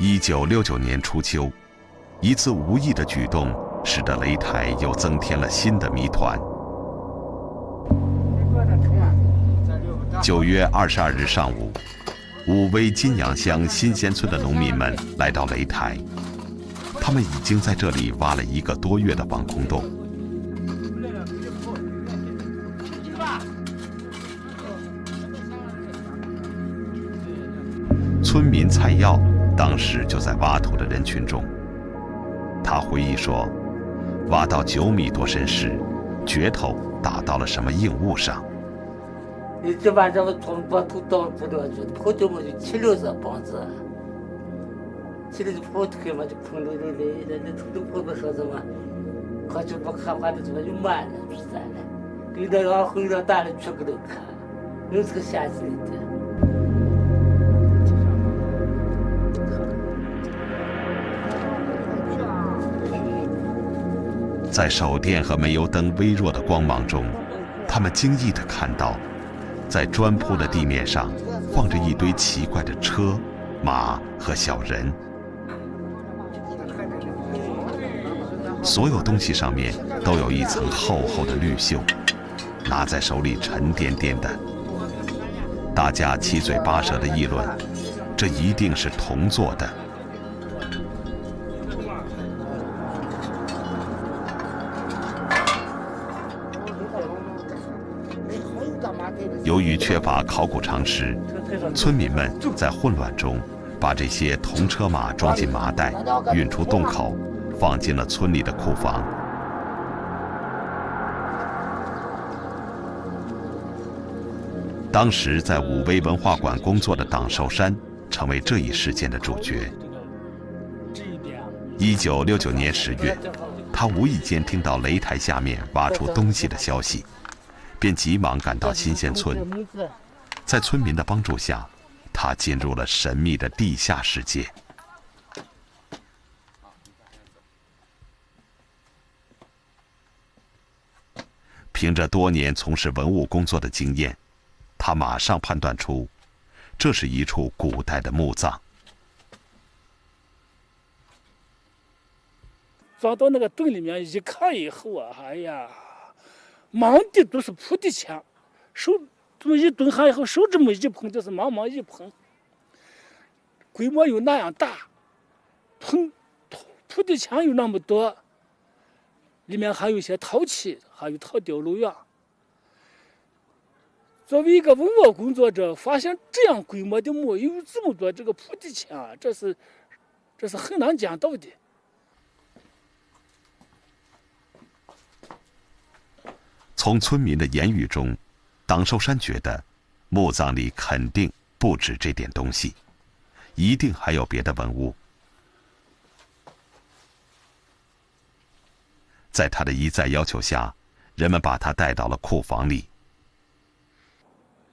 1969年初秋，一次无意的举动使得擂台又增添了新的谜团。9月22日上午，武威金阳乡新鲜村的农民们来到擂台，他们已经在这里挖了1个多月的防空洞。村民蔡耀当时就在挖土的人群中，他回忆说，挖到9米多深时，镢头打到了什么硬物上。你这晚上我从把土倒不了去，破掉嘛就起了这房子，起了就破开嘛就碰到那土都破不说什么，快就不看话的怎么就慢了，是咋的？给到往回到大了全部都看，有这个下子的。在手电和煤油灯微弱的光芒中，他们惊异地看到，在砖铺的地面上放着一堆奇怪的车、马和小人，所有东西上面都有一层厚厚的绿锈，拿在手里沉甸甸的。大家七嘴八舌地议论，这一定是铜做的。由于缺乏考古常识，村民们在混乱中把这些铜车马装进麻袋，运出洞口，放进了村里的库房。当时在武威文化馆工作的党寿山成为这一事件的主角。1969年10月，他无意间听到擂台下面挖出东西的消息，便急忙赶到新鲜村。在村民的帮助下，他进入了神秘的地下世界。凭着多年从事文物工作的经验，他马上判断出，这是一处古代的墓葬。钻到那个洞里面一看以后啊，哎呀，满地都是铺地墙，手这么一蹲下以后，手这么一碰，就是忙忙一碰，规模有那样大，铺地墙有那么多，里面还有一些陶器，还有陶雕镂样。作为一个文物工作者，发现这样规模的墓有这么多这个铺地墙，这是很难讲到的。从村民的言语中，党寿山觉得墓葬里肯定不止这点东西，一定还有别的文物。在他的一再要求下，人们把他带到了库房里。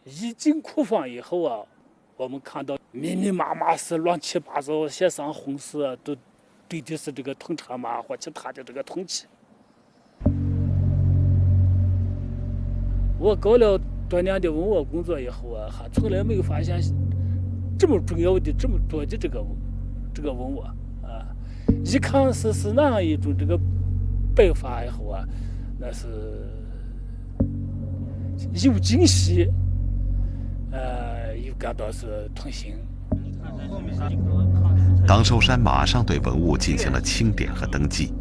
一进库房以后啊，我们看到密密麻麻是乱七八糟，写上红色，都对的是这个铜车马或其他的这个铜器。我搞了多年的文物工作以后啊，还从来没有发现这么重要的、这么多的这个文物啊！一看是那样一种这个摆法以后啊，那是有惊喜，又感到是痛心。党寿山马上对文物进行了清点和登记，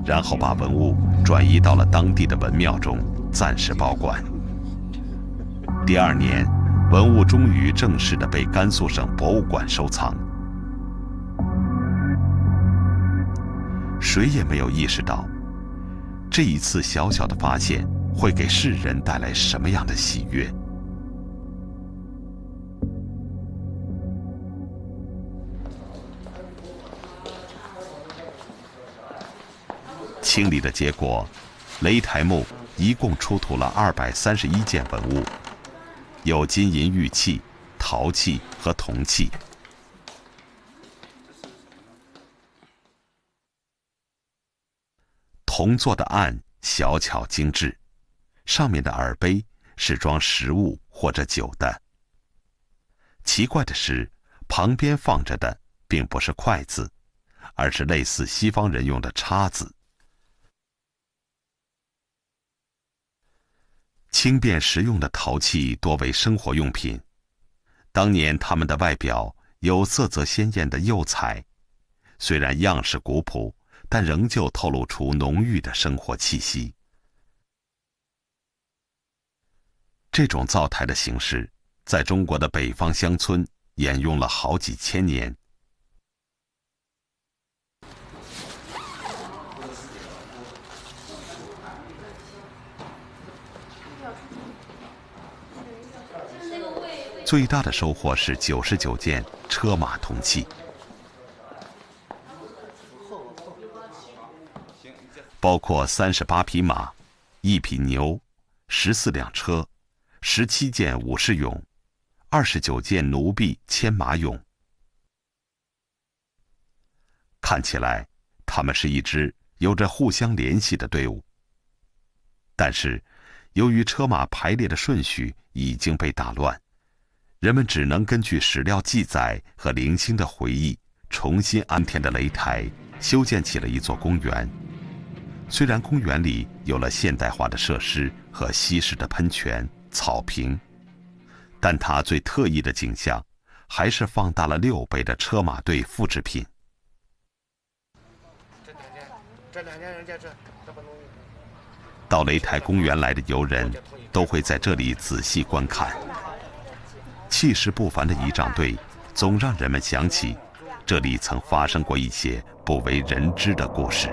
然后把文物转移到了当地的文庙中，暂时保管。第2年，文物终于正式地被甘肃省博物馆收藏。谁也没有意识到，这一次小小的发现会给世人带来什么样的喜悦。清理的结果，擂台墓一共出土了231件文物，有金银玉器、陶器和铜器。铜做的案小巧精致，上面的耳杯是装食物或者酒的。奇怪的是，旁边放着的并不是筷子，而是类似西方人用的叉子。轻便实用的陶器多为生活用品，当年它们的外表有色泽鲜艳的釉彩，虽然样式古朴，但仍旧透露出浓郁的生活气息。这种灶台的形式，在中国的北方乡村沿用了好几千年。最大的收获是99件车马铜器，包括38匹马、1匹牛、14辆车、17件武士俑、29件奴婢牵马俑。看起来，他们是一支有着互相联系的队伍。但是，由于车马排列的顺序已经被打乱，人们只能根据史料记载和零星的回忆，重新安填的擂台修建起了一座公园。虽然公园里有了现代化的设施和西式的喷泉、草坪，但它最特异的景象，还是放大了6倍的车马队复制品。到擂台公园来的游人，都会在这里仔细观看。气势不凡的仪仗队，总让人们想起这里曾发生过一些不为人知的故事。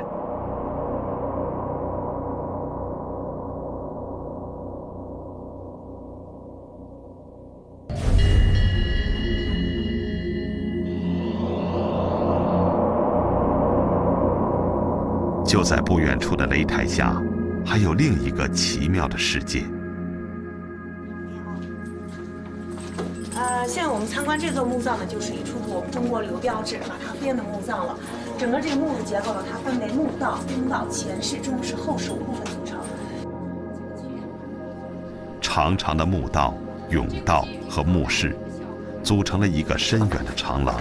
就在不远处的擂台下，还有另一个奇妙的世界。现在我们参观这座墓葬呢，就是一出土我们中国刘标志马踏飞燕的墓葬了。整个这个墓的结构呢，它分为墓道、东道、前室、中室、后室5部分组成。长长的墓道、甬道和墓室，组成了一个深远的长廊。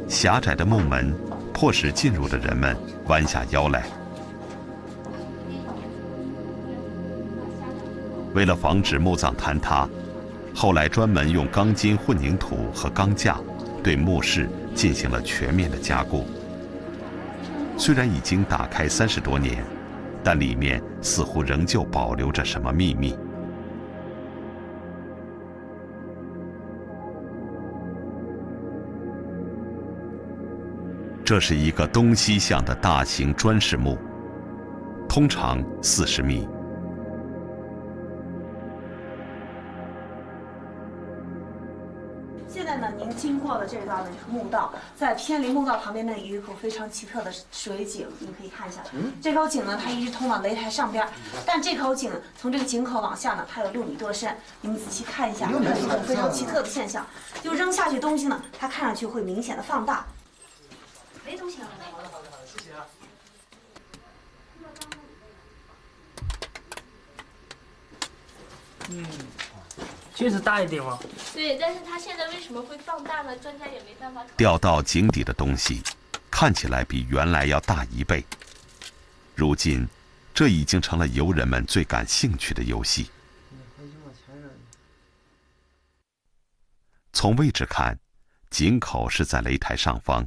狭窄的墓门迫使进入的人们弯下腰来。为了防止墓葬坍塌，后来专门用钢筋混凝土和钢架对墓室进行了全面的加固。虽然已经打开30多年，但里面似乎仍旧保留着什么秘密。这是一个东西向的大型砖室墓，通常40米。现在呢，您经过的这道呢就是墓道，在偏离墓道旁边呢有一口非常奇特的水井，你可以看一下。这口井呢，它一直通往擂台上边，但这口井从这个井口往下呢，它有6米多深。你们仔细看一下，有一种非常奇特的现象，就扔下去东西呢，它看上去会明显的放大。没东西了。好的，谢谢啊。确实大一点嘛。对，但是它现在为什么会放大呢？专家也没办法。掉到井底的东西，看起来比原来要大1倍。如今，这已经成了游人们最感兴趣的游戏。从位置看，井口是在擂台上方。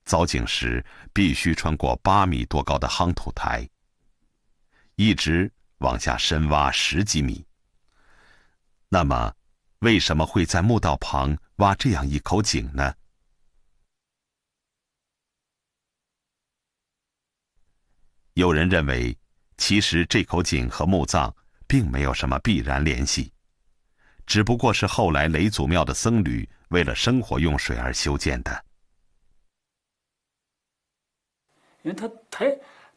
凿井时必须穿过8米多高的夯土台，一直往下深挖10几米。那么，为什么会在墓道旁挖这样一口井呢？有人认为，其实这口井和墓葬并没有什么必然联系，只不过是后来雷祖庙的僧侣为了生活用水而修建的。因为它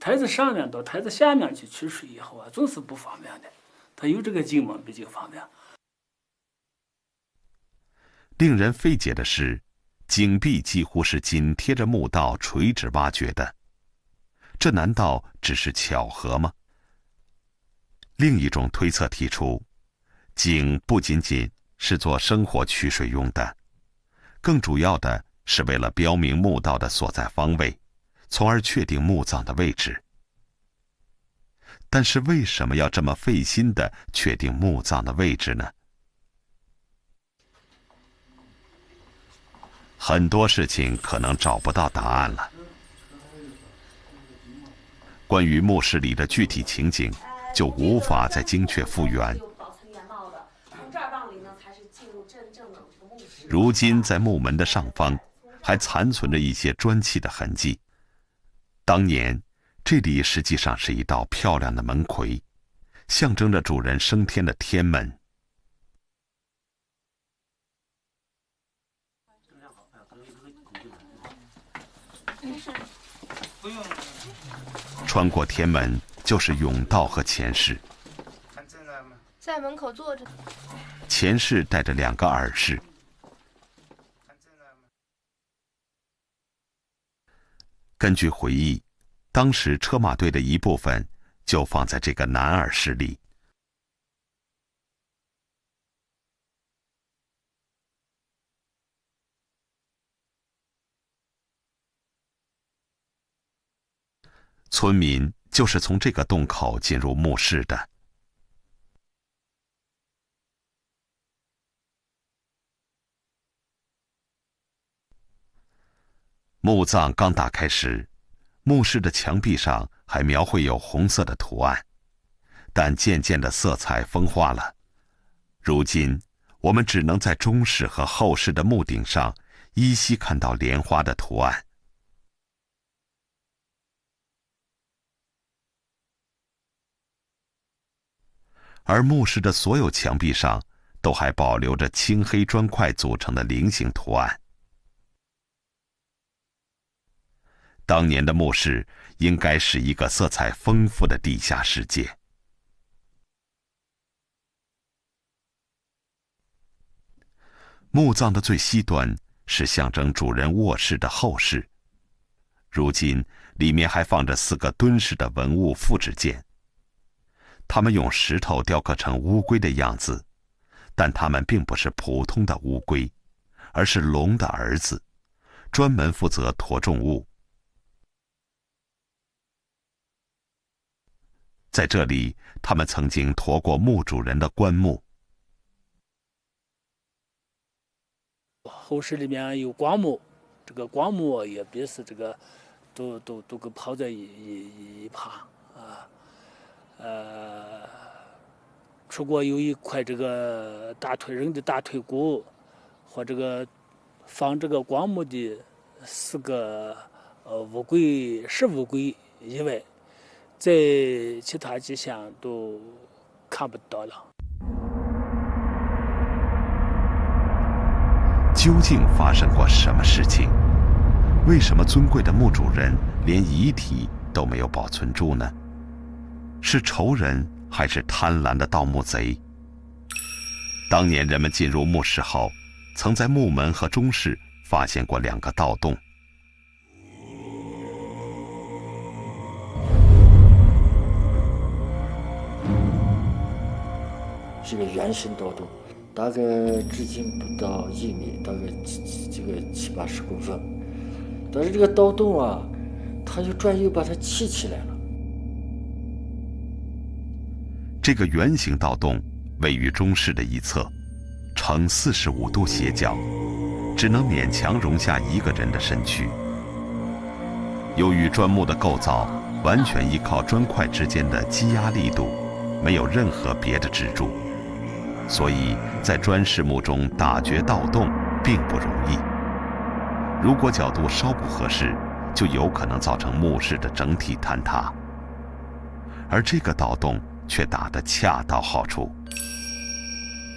台子上面到台子下面去取水以后啊，总是不方便的。它有这个井嘛，比较方便。令人费解的是，井壁几乎是紧贴着墓道垂直挖掘的，这难道只是巧合吗？另一种推测提出，井不仅仅是做生活取水用的，更主要的是为了标明墓道的所在方位，从而确定墓葬的位置。但是为什么要这么费心地确定墓葬的位置呢？很多事情可能找不到答案了。关于墓室里的具体情景，就无法再精确复原。如今在墓门的上方，还残存着一些砖砌的痕迹。当年，这里实际上是一道漂亮的门楫，象征着主人升天的天门。穿过天门就是甬道和前室。在门口坐着。前室带着2个耳室。根据回忆，当时车马队的一部分就放在这个南耳室里。村民就是从这个洞口进入墓室的。墓葬刚打开时，墓室的墙壁上还描绘有红色的图案，但渐渐的色彩风化了。如今，我们只能在中室和后室的墓顶上依稀看到莲花的图案。而墓室的所有墙壁上都还保留着青黑砖块组成的菱形图案。当年的墓室应该是一个色彩丰富的地下世界。墓葬的最西端是象征主人卧室的后室，如今里面还放着4个敦实的文物复制件。它们用石头雕刻成乌龟的样子，但它们并不是普通的乌龟，而是龙的儿子，专门负责驮重物。在这里，他们曾经驮过墓主人的棺木。后室里面有棺木，这个棺木也别是这个，都给抛在一旁啊。除过有一块这个人的大腿骨，和这个放这个棺木的4个乌龟以外，在其他迹象都看不到了。究竟发生过什么事情？为什么尊贵的墓主人连遗体都没有保存住呢？是仇人还是贪婪的盗墓贼？当年人们进入墓室后，曾在墓门和中室发现过2个盗洞。是个圆形盗洞，大概直径不到1米，大概这个70-80公分。但是这个盗洞啊，它就专又把它砌起来了。这个圆形盗洞位于中室的一侧，呈45度斜角，只能勉强容下1个人的身躯。由于砖木的构造完全依靠砖块之间的积压力度，没有任何别的支柱，所以在砖室墓中打掘盗洞并不容易。如果角度稍不合适，就有可能造成墓室的整体坍塌。而这个盗洞却打得恰到好处，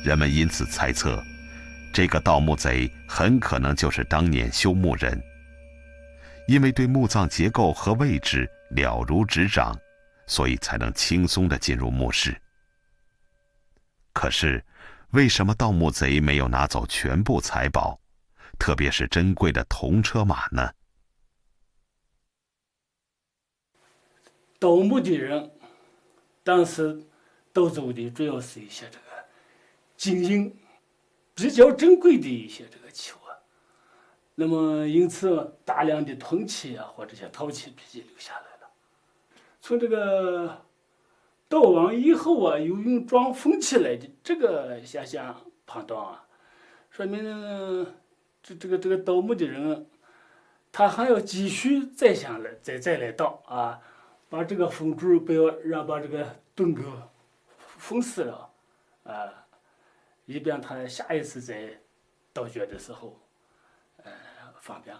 人们因此猜测，这个盗墓贼很可能就是当年修墓人。因为对墓葬结构和位置了如指掌，所以才能轻松地进入墓室。可是，为什么盗墓贼没有拿走全部财宝，特别是珍贵的铜车马呢？盗墓的人当时盗走的主要是一些这个金银比较珍贵的一些这个器物。那么因此大量的铜器啊或者些陶器笔记留下来了。从这个道亡以后啊，又用装封起来的这个现象判断啊，说明这个盗墓的人，他还要继续再来盗啊，把这个封柱不要让把这个洞给封死了啊，以便他下一次在盗掘的时候方便。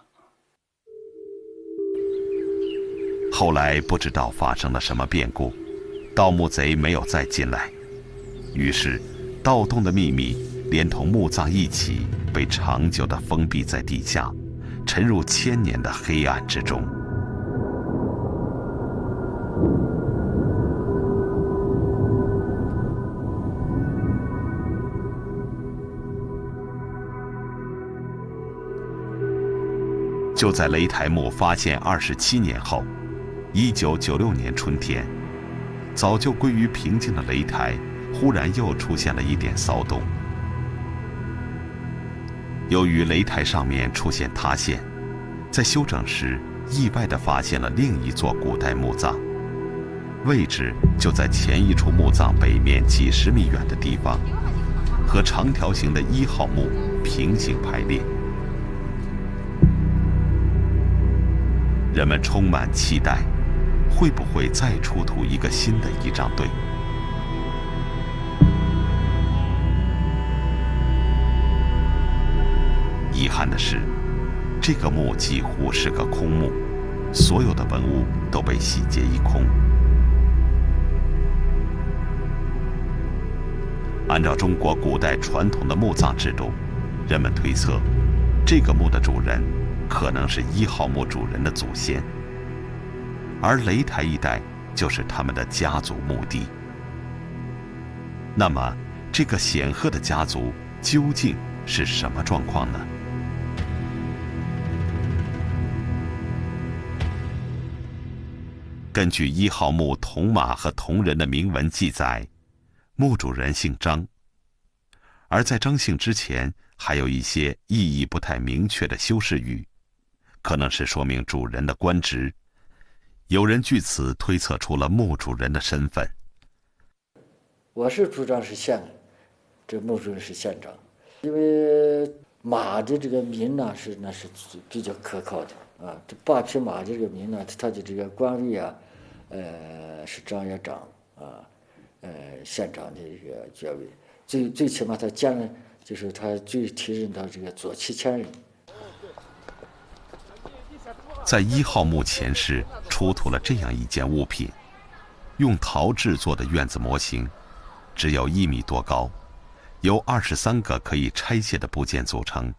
后来不知道发生了什么变故，盗墓贼没有再进来，于是盗洞的秘密连同墓葬一起被长久地封闭在地下，沉入千年的黑暗之中。就在雷台墓发现27年后，1996年春天，早就归于平静的雷台忽然又出现了一点骚动。由于雷台上面出现塌陷，在修整时意外地发现了另一座古代墓葬，位置就在前一处墓葬北面几十米远的地方，和长条形的1号墓平行排列。人们充满期待，会不会再出土一个新的仪仗队？遗憾的是，这个墓几乎是个空墓，所有的文物都被洗劫一空。按照中国古代传统的墓葬制度，人们推测，这个墓的主人可能是1号墓主人的祖先，而雷台一带就是他们的家族墓地。那么，这个显赫的家族究竟是什么状况呢？根据1号墓铜马和铜人的铭文记载，墓主人姓张，而在张姓之前还有一些意义不太明确的修饰语，可能是说明主人的官职。有人据此推测出了墓主人的身份。我是主张是县，这墓主人是县长，因为马的这个名呢是比较可靠的啊。这8匹马的这个名呢，他的这个官位啊，是张院长啊，县长的这个爵位，最起码他就是他最提任到这个左旗前人。在1号墓前室出土了这样一件物品，用陶制作的院子模型，只有1米多高，由23个可以拆卸的部件组成。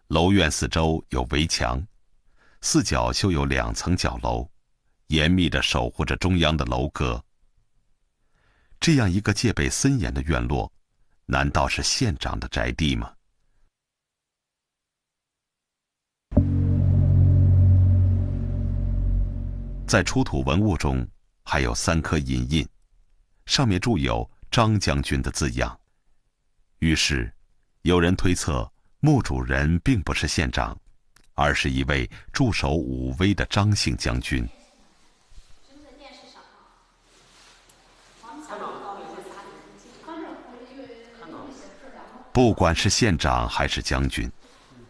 楼院四周有围墙，四角修有2层角楼，严密地守护着中央的楼阁。这样一个戒备森严的院落，难道是县长的宅地吗？在出土文物中，还有3颗银印，上面注有张将军的字样。于是，有人推测墓主人并不是县长，而是一位驻守武威的张姓将军。不管是县长还是将军，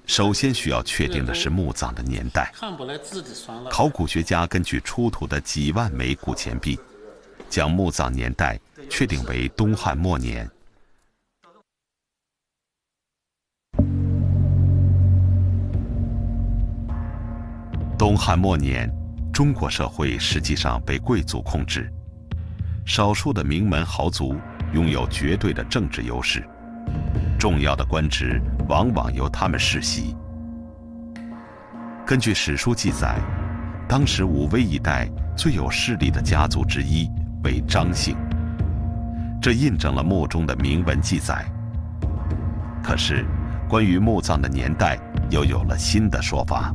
首先需要确定的是墓葬的年代。考古学家根据出土的几万枚古钱币，将墓葬年代确定为东汉末年。东汉末年，中国社会实际上被贵族控制，少数的名门豪族拥有绝对的政治优势，重要的官职往往由他们世袭。根据史书记载，当时武威一带最有势力的家族之一为张姓，这印证了墓中的铭文记载。可是，关于墓葬的年代又有了新的说法。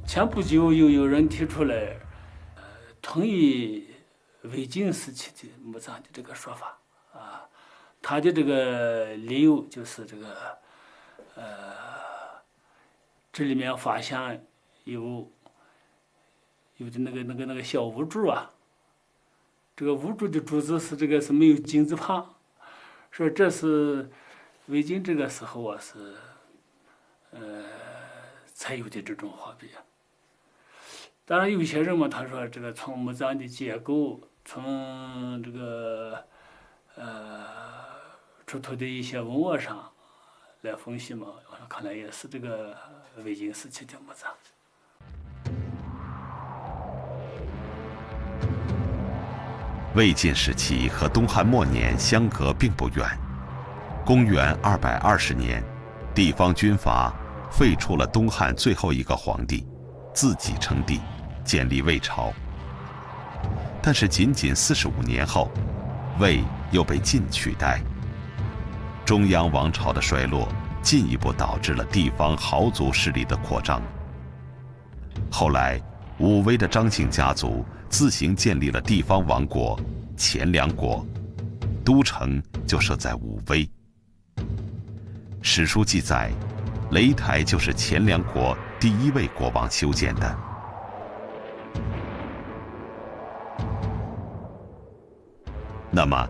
前不久又有人提出来，同意魏晋时期的墓葬的这个说法啊。他的这个理由就是这个这里面发现有的那个小屋柱啊，这个屋柱的柱子是这个是没有金字旁，说这是魏晋这个时候啊是才有的这种货币。当然有些人嘛，他说这个从墓葬的结构，从这个出土的一些文物上来分析嘛，看来也是这个魏晋时期的墓葬。魏晋时期和东汉末年相隔并不远。公元220年，地方军阀废除了东汉最后一个皇帝，自己称帝，建立魏朝。但是仅仅45年后，魏又被晋取代。中央王朝的衰落，进一步导致了地方豪族势力的扩张。后来，武威的张姓家族自行建立了地方王国前凉国，都城就设在武威。史书记载，擂台就是前凉国第一位国王修建的。那么，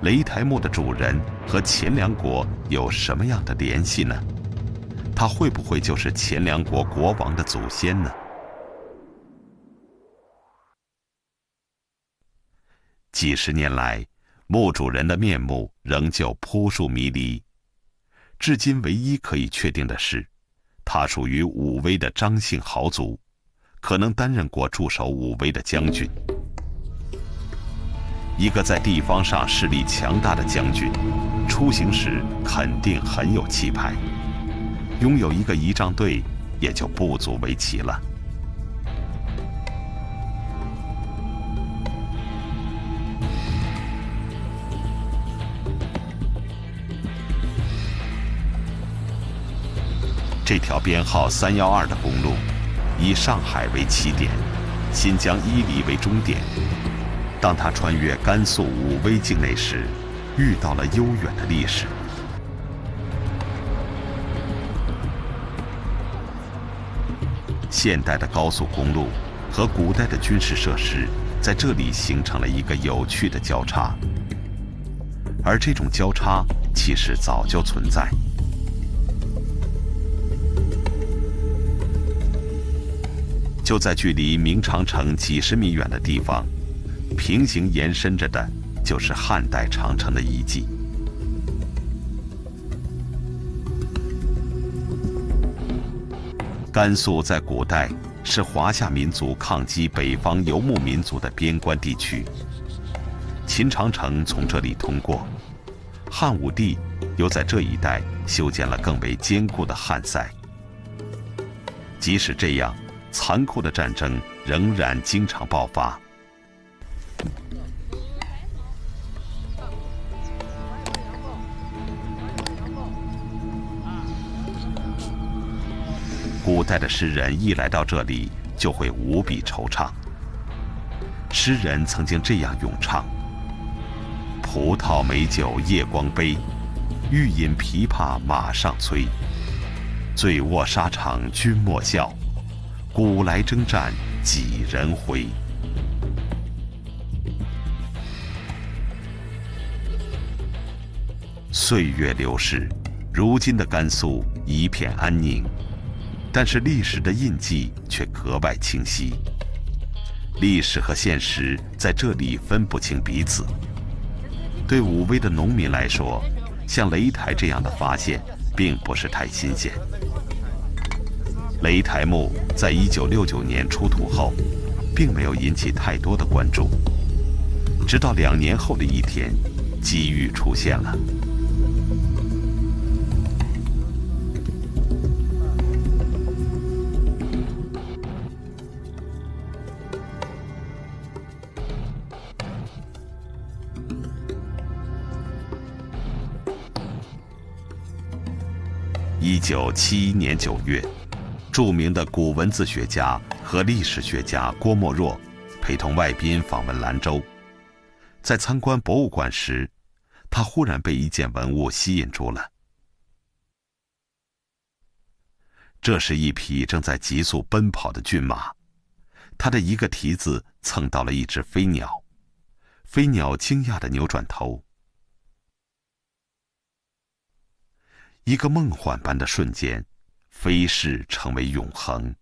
擂台墓的主人和前凉国有什么样的联系呢？他会不会就是前凉国国王的祖先呢？几十年来，墓主人的面目仍旧扑朔迷离。至今唯一可以确定的是，他属于武威的张姓豪族，可能担任过驻守武威的将军。一个在地方上势力强大的将军，出行时肯定很有气派，拥有一个仪仗队也就不足为奇了。这条编号312的公路，以上海为起点，新疆伊犁为终点。当他穿越甘肃武威境内时，遇到了悠远的历史。现代的高速公路和古代的军事设施在这里形成了一个有趣的交叉，而这种交叉其实早就存在。就在距离明长城几十米远的地方，平行延伸着的就是汉代长城的遗迹。甘肃在古代是华夏民族抗击北方游牧民族的边关地区，秦长城从这里通过，汉武帝又在这一带修建了更为坚固的汉塞。即使这样，残酷的战争仍然经常爆发。古代的诗人一来到这里，就会无比惆怅。诗人曾经这样咏唱：葡萄美酒夜光杯，欲饮琵琶马上催。醉卧沙场君莫笑，古来征战几人回。岁月流逝，如今的甘肃一片安宁，但是历史的印记却格外清晰。历史和现实在这里分不清彼此。对武威的农民来说，像擂台这样的发现并不是太新鲜。擂台墓在1969年出土后，并没有引起太多的关注。直到2年后的一天，机遇出现了。1971年9月，著名的古文字学家和历史学家郭沫若陪同外宾访问兰州，在参观博物馆时，他忽然被一件文物吸引住了。这是一匹正在急速奔跑的骏马，它的一个蹄子蹭到了一只飞鸟，飞鸟惊讶地扭转头。一个梦幻般的瞬间，飞逝成为永恒。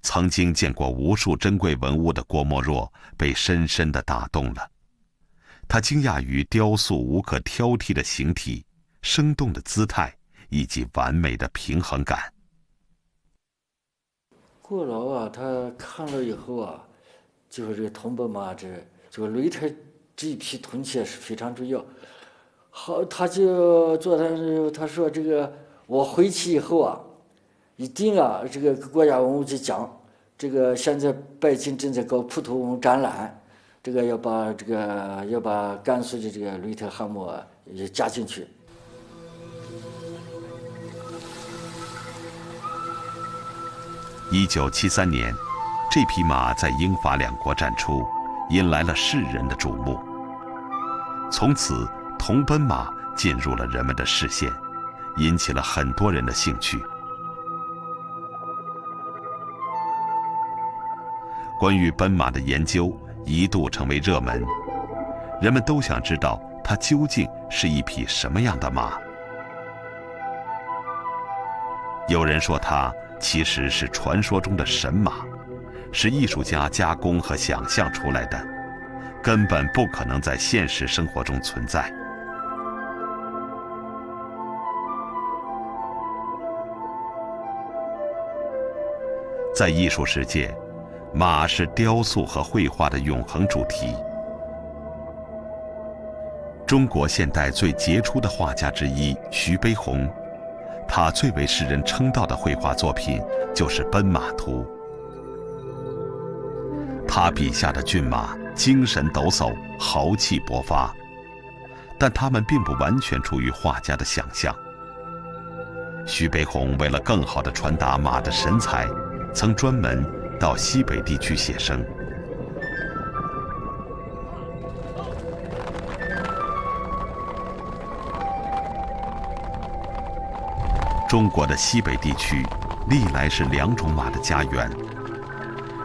曾经见过无数珍贵文物的郭沫若被深深地打动了。他惊讶于雕塑无可挑剔的形体、生动的姿态以及完美的平衡感。郭老啊，他看了以后啊，就是这个铜奔马这个擂台这一匹铜器是非常重要。好，他就座谈时候他说：“这个我回去以后啊，一定啊，这个国家文物局讲，这个现在北京正在搞普通文物展览。”这个要把甘肃的这个擂台项目也加进去。1973年，这匹马在英法两国展出，引来了世人的瞩目。从此，铜奔马进入了人们的视线，引起了很多人的兴趣。关于奔马的研究一度成为热门，人们都想知道它究竟是一匹什么样的马。有人说它其实是传说中的神马，是艺术家加工和想象出来的，根本不可能在现实生活中存在。在艺术世界，马是雕塑和绘画的永恒主题。中国现代最杰出的画家之一徐悲鸿，他最为世人称道的绘画作品就是《奔马图》。他笔下的骏马精神抖擞，豪气勃发，但他们并不完全出于画家的想象。徐悲鸿为了更好地传达马的神采，曾专门到西北地区写生。中国的西北地区历来是两种马的家园，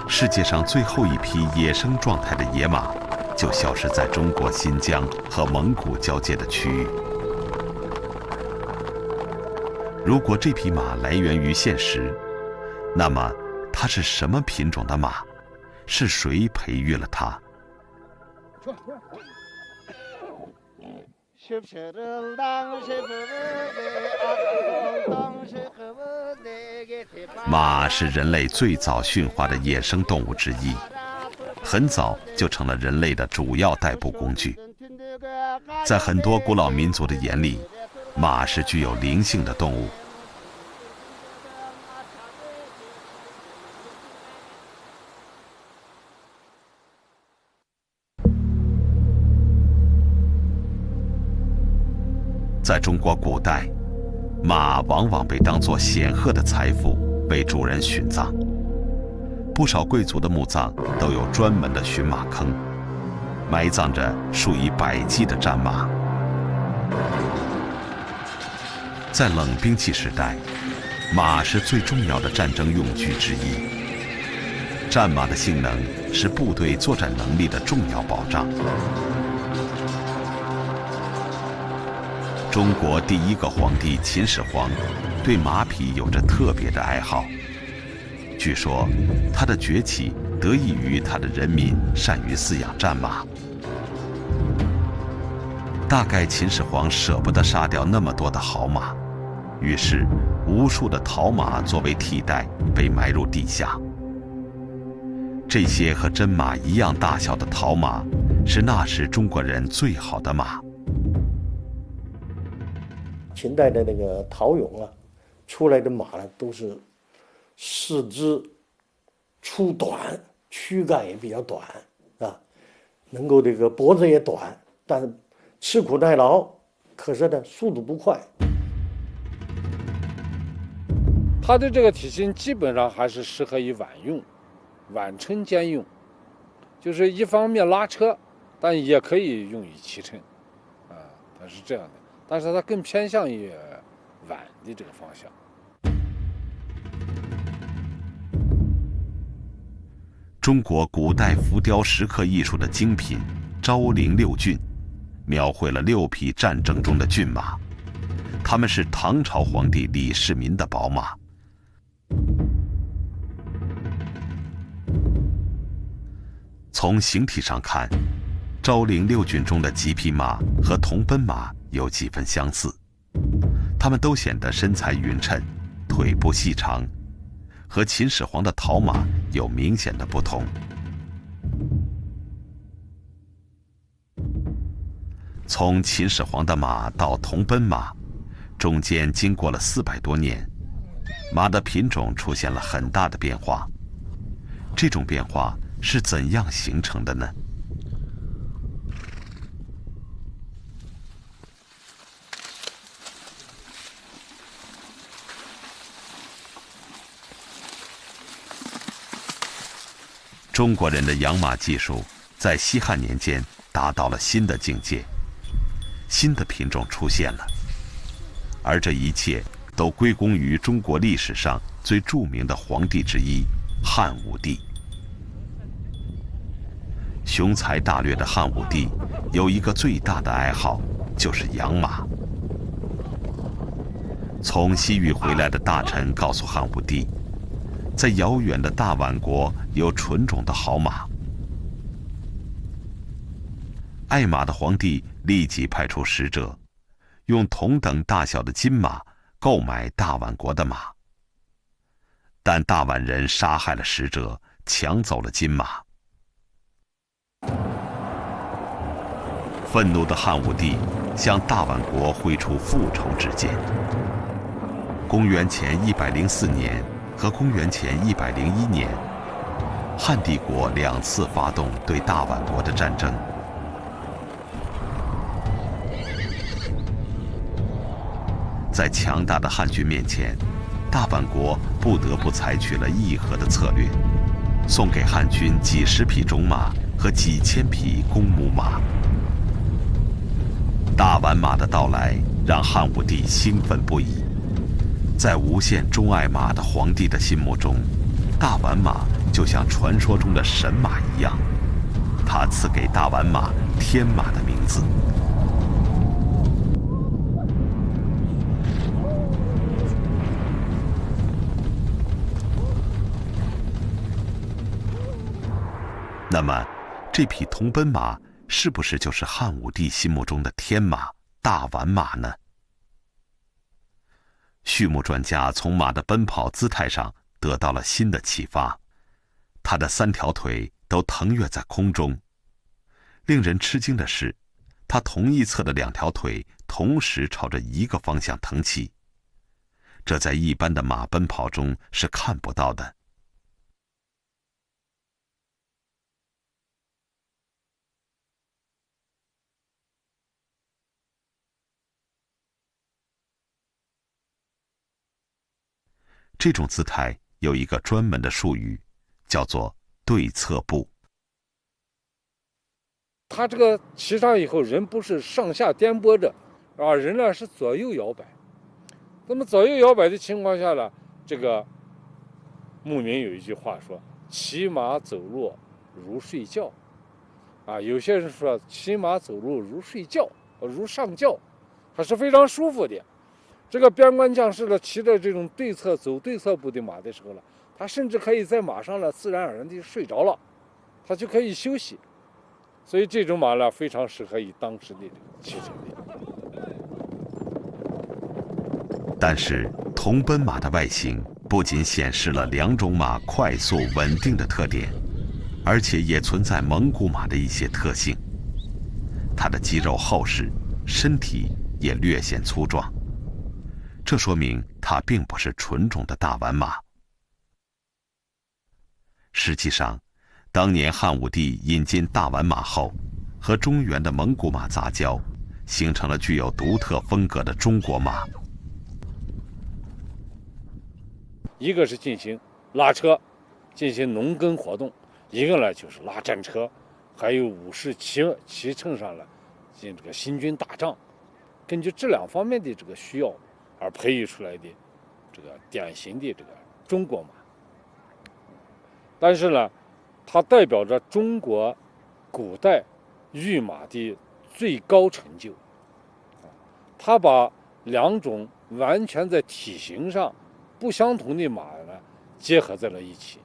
世界上最后一匹野生状态的野马就消失在中国新疆和蒙古交界的区域。如果这匹马来源于现实，那么它是什么品种的马？是谁培育了它？马是人类最早驯化的野生动物之一，很早就成了人类的主要代步工具。在很多古老民族的眼里，马是具有灵性的动物。在中国古代，马往往被当作显赫的财富为主人殉葬。不少贵族的墓葬都有专门的驯马坑，埋葬着数以百计的战马。在冷兵器时代，马是最重要的战争用具之一。战马的性能是部队作战能力的重要保障。中国第一个皇帝秦始皇对马匹有着特别的爱好。据说，他的崛起得益于他的人民善于饲养战马。大概秦始皇舍不得杀掉那么多的好马，于是无数的陶马作为替代被埋入地下。这些和真马一样大小的陶马，是那时中国人最好的马。秦代的那个陶俑啊，出来的马呢，都是四肢粗短，躯干也比较短啊，能够这个脖子也短，但是吃苦耐劳，可是呢速度不快。它的这个体型基本上还是适合于晚用，晚晨兼用，就是一方面拉车，但也可以用于骑乘，它是这样的，但是它更偏向于晚的这个方向。中国古代浮雕石刻艺术的精品《昭陵六骏》，描绘了6匹战争中的骏马，他们是唐朝皇帝李世民的宝马。从形体上看，昭陵六骏中的几匹马和铜奔马有几分相似，它们都显得身材匀称，腿部细长，和秦始皇的陶马有明显的不同。从秦始皇的马到铜奔马，中间经过了400多年，马的品种出现了很大的变化。这种变化是怎样形成的呢？中国人的养马技术在西汉年间达到了新的境界，新的品种出现了，而这一切都归功于中国历史上最著名的皇帝之一汉武帝。雄才大略的汉武帝有一个最大的爱好，就是养马。从西域回来的大臣告诉汉武帝，在遥远的大宛国有纯种的好马。爱马的皇帝立即派出使者，用同等大小的金马购买大宛国的马。但大宛人杀害了使者，抢走了金马。愤怒的汉武帝向大宛国挥出复仇之剑。公元前104年和公元前101年，汉帝国2次发动对大宛国的战争。在强大的汉军面前，大宛国不得不采取了议和的策略，送给汉军几十匹种马和几千匹公母马。大宛马的到来让汉武帝兴奋不已，在无限钟爱马的皇帝的心目中，大宛马就像传说中的神马一样，他赐给大宛马天马的名字。那么，这匹铜奔马是不是就是汉武帝心目中的天马大宛马呢？畜牧专家从马的奔跑姿态上得到了新的启发，它的3条腿都腾跃在空中。令人吃惊的是，它同一侧的2条腿同时朝着一个方向腾起，这在一般的马奔跑中是看不到的。这种姿态有一个专门的术语，叫做对侧步。他这个骑上以后，人不是上下颠簸着，人呢是左右摇摆。那么左右摇摆的情况下呢，这个牧民有一句话说：“骑马走路如睡觉。”有些人说骑马走路如睡觉，如上轿，还是非常舒服的。这个边关将士呢，骑着这种走对侧步的马的时候呢，他甚至可以在马上呢自然而然地睡着了，他就可以休息。所以这种马呢，非常适合于当时的骑乘的。但是，铜奔马的外形不仅显示了2种马快速稳定的特点，而且也存在蒙古马的一些特性。它的肌肉厚实，身体也略显粗壮。这说明它并不是纯种的大宛马。实际上，当年汉武帝引进大宛马后，和中原的蒙古马杂交，形成了具有独特风格的中国马。一个是进行拉车，进行农耕活动，一个呢就是拉战车，还有武士骑乘上了进这个行军打仗。根据这两方面的这个需要而培育出来的这个典型的这个中国马。但是呢，它代表着中国古代御马的最高成就。它把两种完全在体型上不相同的马呢结合在了一起。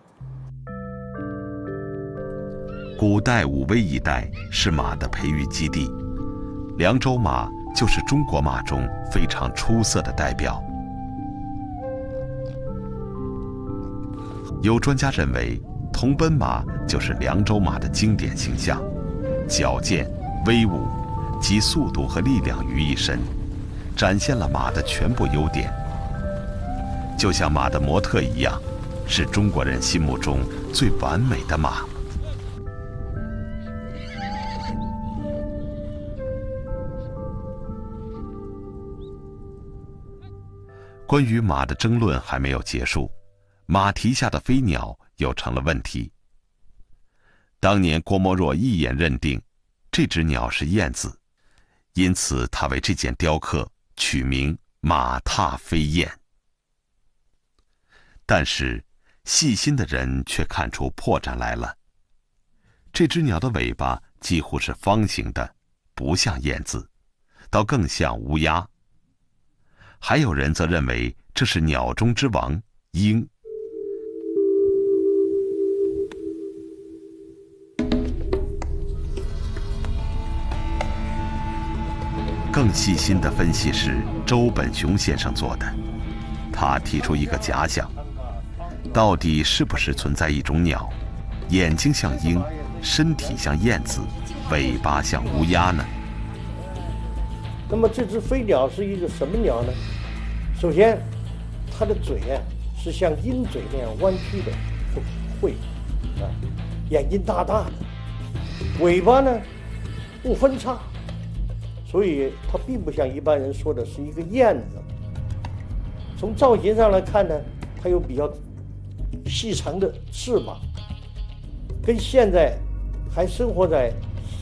古代武威一带是马的培育基地，凉州马就是中国马中非常出色的代表。有专家认为，铜奔马就是凉州马的经典形象，矫健、威武，集速度和力量于一身，展现了马的全部优点。就像马的模特一样，是中国人心目中最完美的马。关于马的争论还没有结束，马蹄下的飞鸟又成了问题。当年郭沫若一眼认定这只鸟是燕子，因此他为这件雕刻取名“马踏飞燕”。但是细心的人却看出破绽来了，这只鸟的尾巴几乎是方形的，不像燕子，倒更像乌鸦。还有人则认为这是鸟中之王鹰。更细心的分析是周本雄先生做的，他提出一个假想，到底是不是存在一种鸟，眼睛像鹰，身体像燕子，尾巴像乌鸦呢？那么这只飞鸟是一个什么鸟呢？首先，它的嘴是像鹰嘴那样弯曲的，会眼睛大大的，尾巴呢不分叉，所以它并不像一般人说的是一个燕子。从造型上来看呢，它有比较细长的翅膀，跟现在还生活在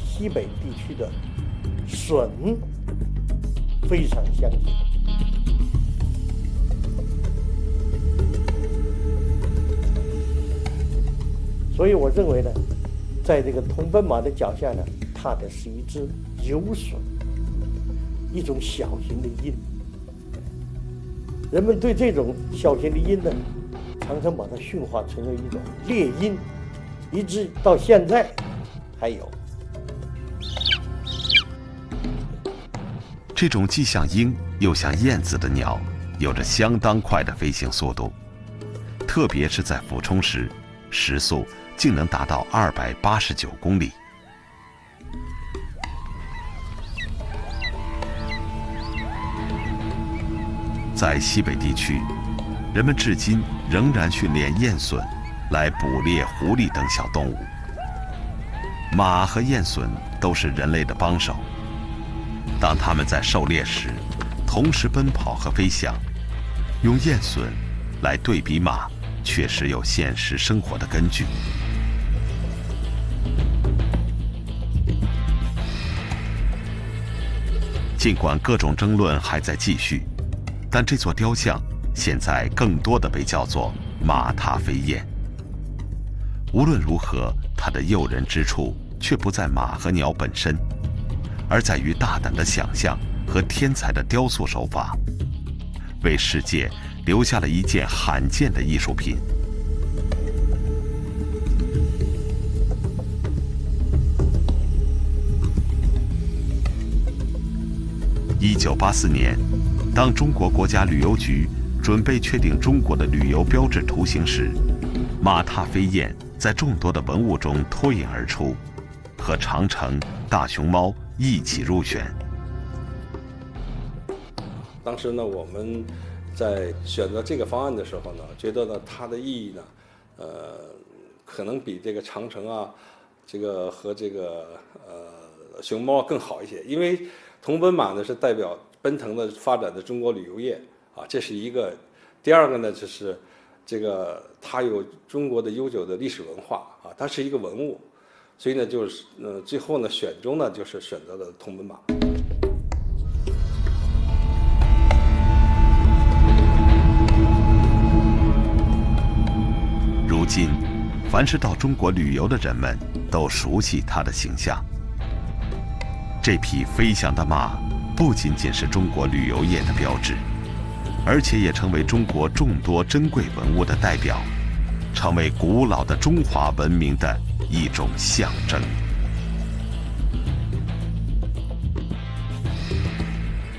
西北地区的隼非常相近。所以我认为呢，在这个铜奔马的脚下呢，踏的是一只游隼，一种小型的鹰。人们对这种小型的鹰呢，常常把它驯化成为一种猎鹰，一直到现在还有。这种既像鹰又像燕子的鸟，有着相当快的飞行速度，特别是在俯冲时，时速竟能达到289公里。在西北地区，人们至今仍然训练燕隼来捕猎狐狸等小动物。马和燕隼都是人类的帮手，当它们在狩猎时，同时奔跑和飞翔，用燕隼来对比马，确实有现实生活的根据。尽管各种争论还在继续，但这座雕像现在更多的被叫做马踏飞燕。无论如何，它的诱人之处却不在马和鸟本身，而在于大胆的想象和天才的雕塑手法，为世界留下了一件罕见的艺术品。1984年，当中国国家旅游局准备确定中国的旅游标志图形时，马踏飞燕在众多的文物中脱颖而出，和长城、大熊猫一起入选。当时呢，我们在选择这个方案的时候呢，觉得呢它的意义呢，可能比这个长城啊，这个和这个熊猫更好一些，因为铜奔马呢是代表奔腾的发展的中国旅游业啊，这是一个。第二个呢，就是这个它有中国的悠久的历史文化啊，它是一个文物，所以呢，就是最后呢选中呢就是选择了同门马。如今，凡是到中国旅游的人们都熟悉它的形象。这匹飞翔的马不仅仅是中国旅游业的标志，而且也成为中国众多珍贵文物的代表，成为古老的中华文明的一种象征。